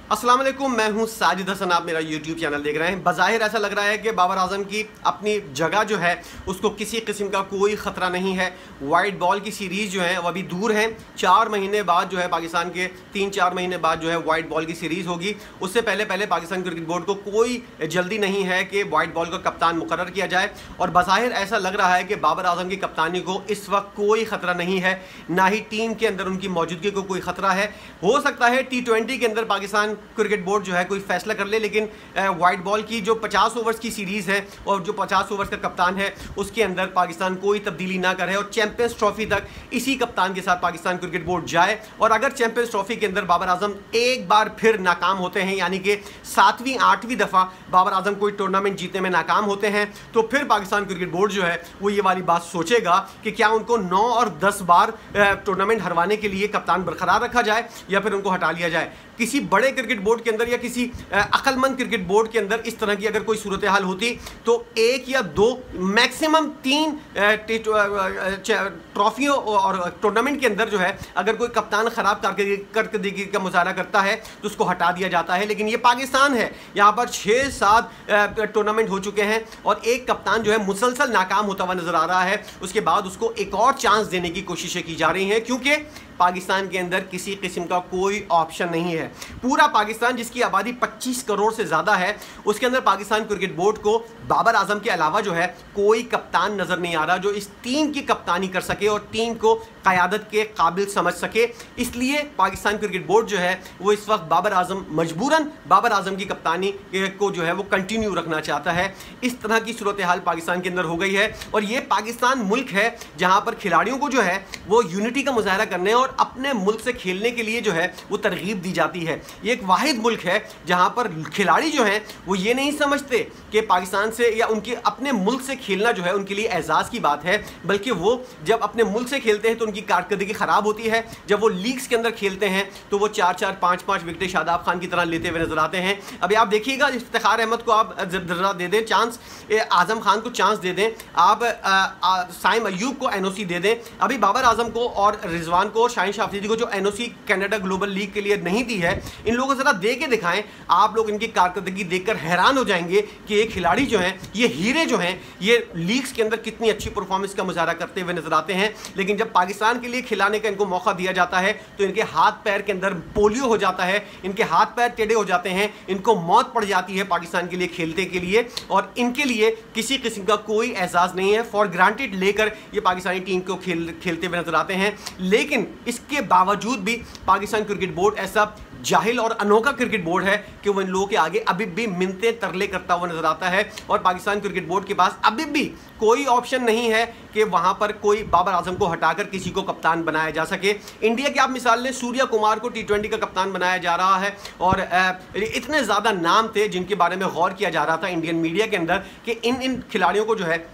अस्सलाम वालेकुम, मैं हूं साजिद हसन। आप मेरा YouTube चैनल देख रहे हैं। बज़ाहिर ऐसा लग रहा है कि बाबर आजम की अपनी जगह जो है उसको किसी किस्म का कोई ख़तरा नहीं है। वाइट बॉल की सीरीज़ जो है वो अभी दूर है। 4 महीने बाद जो है पाकिस्तान के 3-4 महीने बाद जो है वाइट बॉल की सीरीज़ होगी। उससे पहले पाकिस्तान क्रिकेट बोर्ड को कोई जल्दी नहीं है कि वाइट बॉल का कप्तान मुकर्रर किया जाए। और बज़ाहिर ऐसा लग रहा है कि बाबर आजम की कप्तानी को इस वक्त कोई ख़तरा नहीं है, ना ही टीम के अंदर उनकी मौजूदगी को कोई ख़तरा है। हो सकता है T20 के अंदर पाकिस्तान क्रिकेट बोर्ड जो है कोई फैसला कर ले, लेकिन वाइट बॉल की जो 50 ओवर्स की सीरीज़ है और जो 50 ओवर्स का कप्तान है उसके अंदर पाकिस्तान कोई तब्दीली ना करे और चैंपियंस ट्रॉफी तक इसी कप्तान के साथ पाकिस्तान क्रिकेट बोर्ड जाए। और अगर चैंपियंस ट्रॉफी के अंदर बाबर आजम एक बार फिर नाकाम होते हैं, यानी कि 7वीं-8वीं दफ़ा बाबर आजम कोई टूर्नामेंट जीतने में नाकाम होते हैं, तो फिर पाकिस्तान क्रिकेट बोर्ड जो है वो ये वाली बात सोचेगा कि क्या उनको 9 और 10 बार टूर्नामेंट हरवाने के लिए कप्तान बरकरार रखा जाए या फिर उनको हटा लिया जाए। किसी बड़े क्रिकेट बोर्ड के अंदर या किसी अक्लमंद क्रिकेट बोर्ड के अंदर इस तरह की अगर कोई सूरत हाल होती तो 1 या 2 मैक्सिमम 3 ट्रॉफियों और टूर्नामेंट के अंदर जो है अगर कोई कप्तान ख़राब कारकर्दगी का मुजाहरा करता है तो उसको हटा दिया जाता है। लेकिन ये पाकिस्तान है, यहाँ पर 6-7 टूर्नामेंट हो चुके हैं और एक कप्तान जो है मुसलसल नाकाम होता हुआ नज़र आ रहा है। उसके बाद उसको एक और चांस देने की कोशिशें की जा रही हैं, क्योंकि पाकिस्तान के अंदर किसी किस्म का कोई ऑप्शन नहीं है। पूरा पाकिस्तान जिसकी आबादी 25 करोड़ से ज़्यादा है, उसके अंदर पाकिस्तान क्रिकेट बोर्ड को बाबर आजम के अलावा जो है कोई कप्तान नज़र नहीं आ रहा जो इस टीम की कप्तानी कर सके और टीम को क़यादत के काबिल समझ सके। इसलिए पाकिस्तान क्रिकेट बोर्ड जो है वो इस वक्त बाबर आजम मजबूरन बाबर आजम की कप्तानी को जो है वो कंटिन्यू रखना चाहता है। इस तरह की सूरत हाल पाकिस्तान के अंदर हो गई है और ये पाकिस्तान मुल्क है जहाँ पर खिलाड़ियों को जो है वो यूनिटी का मुजाहरा करने और अपने मुल्क से खेलने के लिए जो है वो तरगीब दी जाती है। ये एक वाहिद मुल्क है जहां पर खिलाड़ी जो हैं वो ये नहीं समझते कि पाकिस्तान से या उनके अपने मुल्क से खेलना जो है उनके लिए एजाज़ की बात है, बल्कि वो जब अपने मुल्क से खेलते हैं तो उनकी कारकर्दगी ख़राब होती है। जब वो लीग्स के अंदर खेलते हैं तो वो 4-4, 5-5 विकेटें शादाब खान की तरह लेते हुए नजर आते हैं। अभी आप देखिएगा, इफ्तिखार अहमद को आप जरा दे दें चांस, आज़म खान को चांस दे दें, आप साइम अयूब को NOC दे दें, अभी बाबर आजम को और रिजवान को और शाहीन शाह अफरीदी को जो NOC कनाडा ग्लोबल लीग के लिए नहीं दी है, इन लोगों को जरा दे के दिखाएं। आप लोग इनकी कारकर्दगी देखकर हैरान हो जाएंगे कि ये खिलाड़ी जो हैं, ये हीरे जो हैं, ये लीग्स के अंदर कितनी अच्छी परफॉर्मेंस का मुजाहरा करते हुए नजर आते हैं। लेकिन जब पाकिस्तान के लिए खिलाने का इनको मौका दिया जाता है तो इनके हाथ पैर के अंदर पोलियो हो जाता है, इनके हाथ पैर टेढ़े हो जाते हैं, इनको मौत पड़ जाती है पाकिस्तान के लिए खेलते के लिए, और इनके लिए किसी किस्म का कोई एहसास नहीं है। फॉर ग्रांटेड लेकर ये पाकिस्तानी टीम को खेलते हुए नजर आते हैं। लेकिन इसके बावजूद भी पाकिस्तान क्रिकेट बोर्ड ऐसा जाहिल और अनोखा क्रिकेट बोर्ड है कि वो इन लोगों के आगे अभी भी मिन्नतें तरले करता हुआ नजर आता है। और पाकिस्तान क्रिकेट बोर्ड के पास अभी भी कोई ऑप्शन नहीं है कि वहां पर कोई बाबर आजम को हटाकर किसी को कप्तान बनाया जा सके। इंडिया की आप मिसाल लें, सूर्या कुमार को T20 का कप्तान बनाया जा रहा है और इतने ज़्यादा नाम थे जिनके बारे में गौर किया जा रहा था इंडियन मीडिया के अंदर कि इन खिलाड़ियों को जो है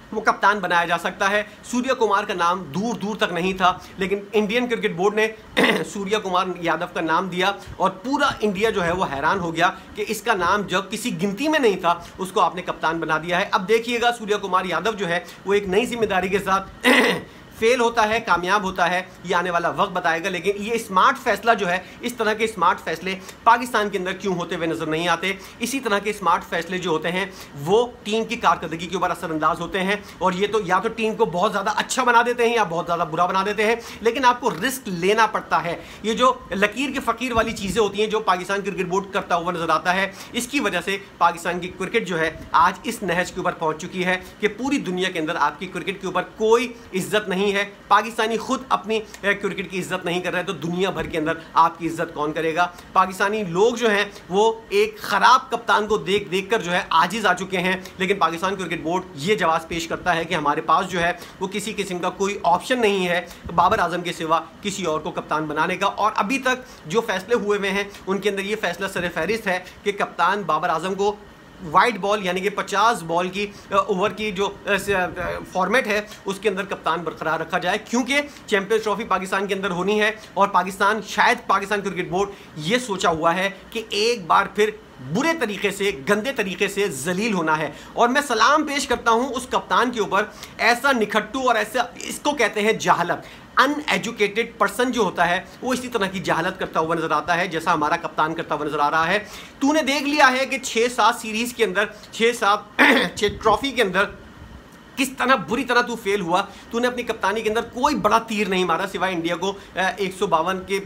वो कप्तान बनाया जा सकता है। सूर्या कुमार का नाम दूर दूर तक नहीं था, लेकिन इंडियन क्रिकेट बोर्ड ने सूर्या कुमार यादव का नाम दिया और पूरा इंडिया जो है वो हैरान हो गया कि इसका नाम जो किसी गिनती में नहीं था उसको आपने कप्तान बना दिया है। अब देखिएगा सूर्या कुमार यादव जो है वो एक नई जिम्मेदारी के साथ फेल होता है, कामयाब होता है, ये आने वाला वक्त बताएगा। लेकिन ये स्मार्ट फैसला जो है, इस तरह के स्मार्ट फैसले पाकिस्तान के अंदर क्यों होते हुए नजर नहीं आते। इसी तरह के स्मार्ट फैसले जो होते हैं वो टीम की कारकर्दगी के ऊपर असरअंदाज होते हैं और ये तो या तो टीम को बहुत ज़्यादा अच्छा बना देते हैं या बहुत ज़्यादा बुरा बना देते हैं, लेकिन आपको रिस्क लेना पड़ता है। ये जो लकीर के फ़कीर वाली चीज़ें होती हैं जो पाकिस्तान क्रिकेट बोर्ड करता हुआ नजर आता है, इसकी वजह से पाकिस्तान की क्रिकेट जो है आज इस नहज के ऊपर पहुँच चुकी है कि पूरी दुनिया के अंदर आपकी क्रिकेट के ऊपर कोई इज्जत नहीं है। पाकिस्तानी खुद अपनी क्रिकेट की इज्जत नहीं कर रहे तो दुनिया भर के अंदर आपकी इज्जत कौन करेगा। पाकिस्तानी लोग जो हैं वो एक ख़राब कप्तान को देख देख कर जो है आजिज़ आ चुके हैं। लेकिन पाकिस्तान क्रिकेट बोर्ड ये जवाब पेश करता है कि हमारे पास जो है वो किसी किस्म का कोई ऑप्शन नहीं है बाबर आजम के सिवा किसी और को कप्तान बनाने का। और अभी तक जो फैसले हुए हुए हैं उनके अंदर ये फैसला सरफहरिस्त है कि कप्तान बाबर आजम को वाइट बॉल यानी कि 50 बॉल की ओवर की जो फॉर्मेट है उसके अंदर कप्तान बरकरार रखा जाए, क्योंकि चैंपियंस ट्रॉफी पाकिस्तान के अंदर होनी है और पाकिस्तान क्रिकेट बोर्ड ये सोचा हुआ है कि एक बार फिर बुरे तरीके से, गंदे तरीके से जलील होना है। और मैं सलाम पेश करता हूं उस कप्तान के ऊपर, ऐसा निखट्टू और ऐसा, इसको कहते हैं जहालत। अनएजुकेटेड पर्सन जो होता है वो इसी तरह की जहालत करता हुआ नजर आता है जैसा हमारा कप्तान करता हुआ नजर आ रहा है। तूने देख लिया है कि 6-7 सीरीज के अंदर, 6-7 ट्रॉफी के अंदर किस तरह बुरी तरह तू फेल हुआ। तूने अपनी कप्तानी के अंदर कोई बड़ा तीर नहीं मारा सिवाय इंडिया को 152 के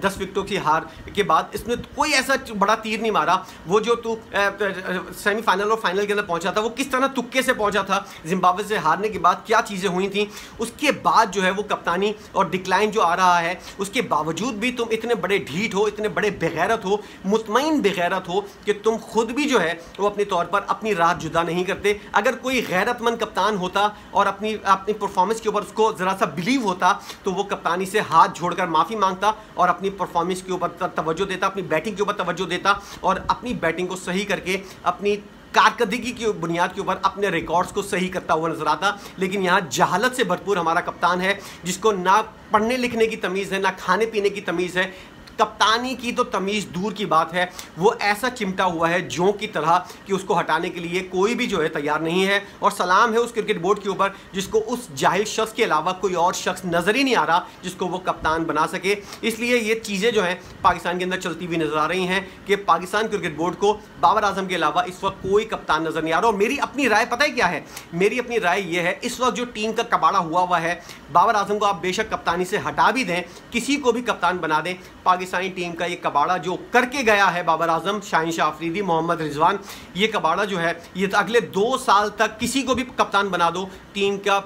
10 विकेटों की हार के बाद। इसमें कोई ऐसा बड़ा तीर नहीं मारा। वो जो तू सेमीफाइनल और फाइनल के अंदर पहुंचा था वो किस तरह तुक्के से पहुंचा था। जिम्बाब्वे से हारने के बाद क्या चीज़ें हुई थी, उसके बाद जो है वो कप्तानी और डिक्लाइन जो आ रहा है, उसके बावजूद भी तुम इतने बड़े ढीठ हो, इतने बड़े बेगैरत हो, मुतमईन बेगैरत हो कि तुम खुद भी जो है वो अपने तौर पर अपनी राह जुदा नहीं करते। अगर कोई गैरतमंद कप्तान होता और अपनी परफॉर्मेंस के ऊपर उसको ज़रा सा बिलीव होता तो वो कप्तानी से हाथ जोड़कर माफ़ी मांगता और अपनी परफॉर्मेंस के ऊपर तवज्जो देता, अपनी बैटिंग के ऊपर तवज्जो देता और अपनी बैटिंग को सही करके अपनी कारकर्दगी की बुनियाद के ऊपर अपने रिकॉर्ड्स को सही करता हुआ नजर आता। लेकिन यहाँ जहालत से भरपूर हमारा कप्तान है जिसको ना पढ़ने लिखने की तमीज़ है, ना खाने पीने की तमीज़ है। कप्तानी की तो तमीज़ दूर की बात है, वो ऐसा चिमटा हुआ है जों की तरह कि उसको हटाने के लिए कोई भी जो है तैयार नहीं है। और सलाम है उस क्रिकेट बोर्ड के ऊपर जिसको उस जाहिल शख्स के अलावा कोई और शख्स नज़र ही नहीं आ रहा जिसको वो कप्तान बना सके। इसलिए ये चीज़ें जो हैं पाकिस्तान के अंदर चलती हुई नज़र आ रही हैं कि पाकिस्तान क्रिकेट बोर्ड को बाबर आजम के अलावा इस वक्त कोई कप्तान नज़र नहीं आ रहा। और मेरी अपनी राय पता है क्या है, मेरी अपनी राय ये है, इस वक्त जो टीम का कबाड़ा हुआ है, बाबर आजम को आप बेशक कप्तानी से हटा भी दें, किसी को भी कप्तान बना दें, पाकिस्तानी टीम का ये कबाड़ा जो करके गया है बाबर आजम, शाहीन शाह अफरीदी, मोहम्मद रिजवान, ये कबाड़ा जो है ये अगले 2 साल तक किसी को भी कप्तान बना दो, टीम का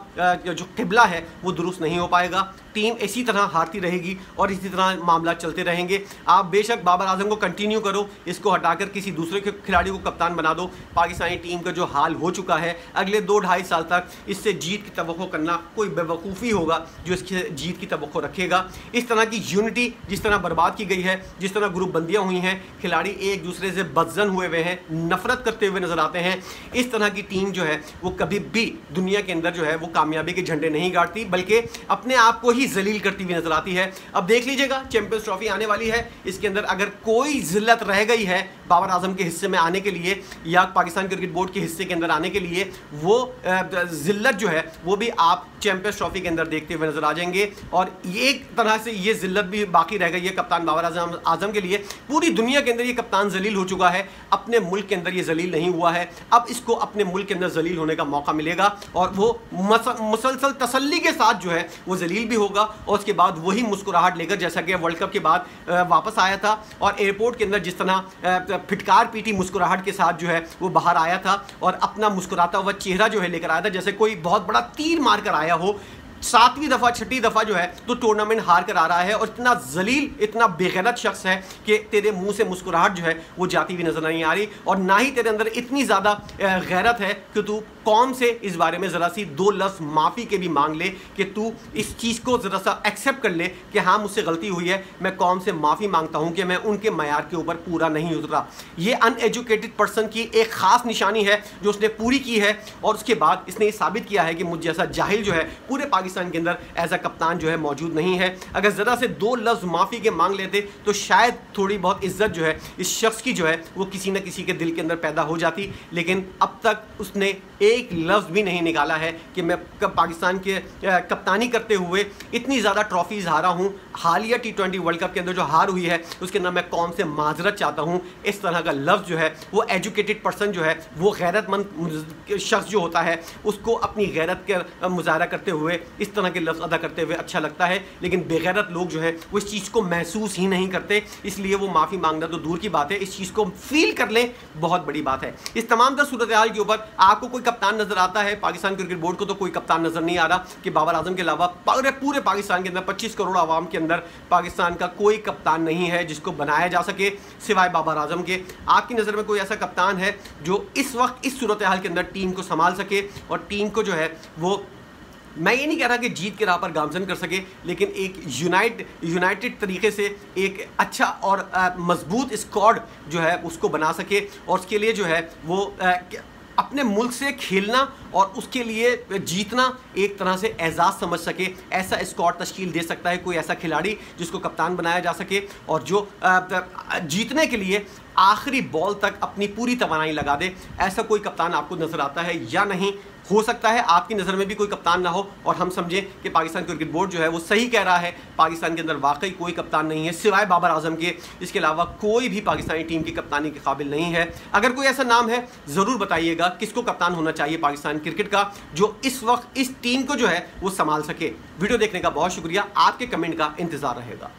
जो किबला है वो दुरुस्त नहीं हो पाएगा। टीम इसी तरह हारती रहेगी और इसी तरह मामला चलते रहेंगे। आप बेशक बाबर आजम को कंटिन्यू करो, इसको हटाकर किसी दूसरे खिलाड़ी को कप्तान बना दो। पाकिस्तानी टीम का जो हाल हो चुका है अगले 2-2.5 साल तक इससे जीत की तवक्को करना कोई बेवकूफ़ी होगा जो इसकी जीत की तवक्को रखेगा। इस तरह की यूनिटी जिस तरह बर्बाद की गई है, जिस तरह ग्रुप बंदियाँ हुई हैं, खिलाड़ी एक दूसरे से बदजन हुए हुए हैं, नफरत करते हुए नजर आते हैं, इस तरह की टीम जो है वो कभी भी दुनिया के अंदर जो है वो कामयाबी के झंडे नहीं गाड़ती बल्कि अपने आप को ही जलील करती हुई नजर आती है। अब देख लीजिएगा चैंपियंस ट्रॉफी आने वाली है, इसके अंदर अगर कोई जिल्लत रह गई है बाबर आजम के हिस्से में आने के लिए या पाकिस्तान क्रिकेट बोर्ड के हिस्से के अंदर आने के लिए, वो जिल्लत जो है वो भी आप चैंपियंस ट्रॉफी के अंदर देखते हुए नजर आ जाएंगे। और एक तरह से ये जिल्लत भी बाकी रह गई है कप्तान बाबर आजम के लिए। पूरी दुनिया के अंदर ये कप्तान जलील हो चुका है, अपने मुल्क के अंदर ये जलील नहीं हुआ है। अब इसको अपने मुल्क के अंदर जलील होने का मौका मिलेगा और वो मुसलसल तसल्ली के साथ जो है वो जलील भी होगा और उसके बाद वही मुस्कुराहट लेकर, जैसा कि वर्ल्ड कप के बाद वापस आया था और एयरपोर्ट के अंदर जिस तरह फिटकार पीटी मुस्कुराहट के साथ जो है वो बाहर आया था और अपना मुस्कुराता हुआ चेहरा जो है लेकर आया था जैसे कोई बहुत बड़ा तीर मार कर आया हो। 7वीं दफ़ा 6ठी दफ़ा जो है तो टूर्नामेंट हार कर आ रहा है और इतना जलील, इतना बेगैरत शख्स है कि तेरे मुंह से मुस्कुराहट जो है वो जाती हुई नजर नहीं आ रही और ना ही तेरे अंदर इतनी ज़्यादा गैरत है कि तू कौम से इस बारे में ज़रा सी 2 लफ्ज़ माफ़ी के भी मांग ले कि तू इस चीज़ को ज़रा सा एक्सेप्ट कर ले कि हाँ मुझसे गलती हुई है, मैं कौम से माफ़ी मांगता हूँ कि मैं उनके मयार के ऊपर पूरा नहीं उतरा। ये अनएजुकेटेड पर्सन की एक ख़ास निशानी है जो उसने पूरी की है और उसके बाद इसने ये साबित किया है कि मुझ जैसा जाहिल जो है पूरे पाकिस्तान के अंदर ऐसा कप्तान जो है मौजूद नहीं है। अगर ज़रा से 2 लफ्ज़ माफ़ी के मांग लेते तो शायद थोड़ी बहुत इज्जत जो है इस शख्स की जो है वो किसी न किसी के दिल के अंदर पैदा हो जाती, लेकिन अब तक उसने एक लफ्ज़ भी नहीं निकाला है कि मैं पाकिस्तान के कप्तानी करते हुए इतनी ज़्यादा ट्रॉफीज़ हारा हूँ, हालिया T20 वर्ल्ड कप के अंदर जो हार हुई है उसके अंदर मैं कौम से माजरत चाहता हूँ। इस तरह का लफ्ज़ जो है वो एजुकेटेड पर्सन जो है वो गैरतमंद शख्स जो होता है उसको अपनी गैरत का मुजाहरा करते हुए इस तरह के लफ्ज़ अदा करते हुए अच्छा लगता है, लेकिन बेगैरत लोग जो है वो इस चीज़ को महसूस ही नहीं करते, इसलिए वो माफ़ी मांगना तो दूर की बात है, इस चीज़ को फील कर लें बहुत बड़ी बात है। इस तमाम सूरत हाल के ऊपर आपको कोई कप्तान नजर आता है? पाकिस्तान क्रिकेट बोर्ड को तो कोई कप्तान नजर नहीं आ रहा कि बाबर आजम के अलावा पूरे पाकिस्तान के अंदर 25 करोड़ आवाम के अंदर पाकिस्तान का कोई कप्तान नहीं है जिसको बनाया जा सके सिवाय बाबर आजम के। आपकी नज़र में कोई ऐसा कप्तान है जो इस वक्त इस सूरत हाल के अंदर टीम को संभाल सके और टीम को जो है वो, मैं ये नहीं कह रहा कि जीत के राह पर गामजन कर सके, लेकिन एक यूनाइटेड तरीके से एक अच्छा और मजबूत स्क्वाड जो है उसको बना सके और उसके लिए जो है वो अपने मुल्क से खेलना और उसके लिए जीतना एक तरह से एजाज़ समझ सके, ऐसा स्क्वाड तश्कील दे सकता है कोई ऐसा खिलाड़ी जिसको कप्तान बनाया जा सके और जो जीतने के लिए आखिरी बॉल तक अपनी पूरी तवानाई लगा दे। ऐसा कोई कप्तान आपको नजर आता है या नहीं? हो सकता है आपकी नज़र में भी कोई कप्तान ना हो और हम समझें कि पाकिस्तान क्रिकेट बोर्ड जो है वो सही कह रहा है, पाकिस्तान के अंदर वाकई कोई कप्तान नहीं है सिवाय बाबर आजम के। इसके अलावा कोई भी पाकिस्तानी टीम की कप्तानी के काबिल नहीं है। अगर कोई ऐसा नाम है ज़रूर बताइएगा किसको कप्तान होना चाहिए पाकिस्तान क्रिकेट का, जो इस वक्त इस टीम को जो है वो संभाल सके। वीडियो देखने का बहुत शुक्रिया, आपके कमेंट का इंतज़ार रहेगा।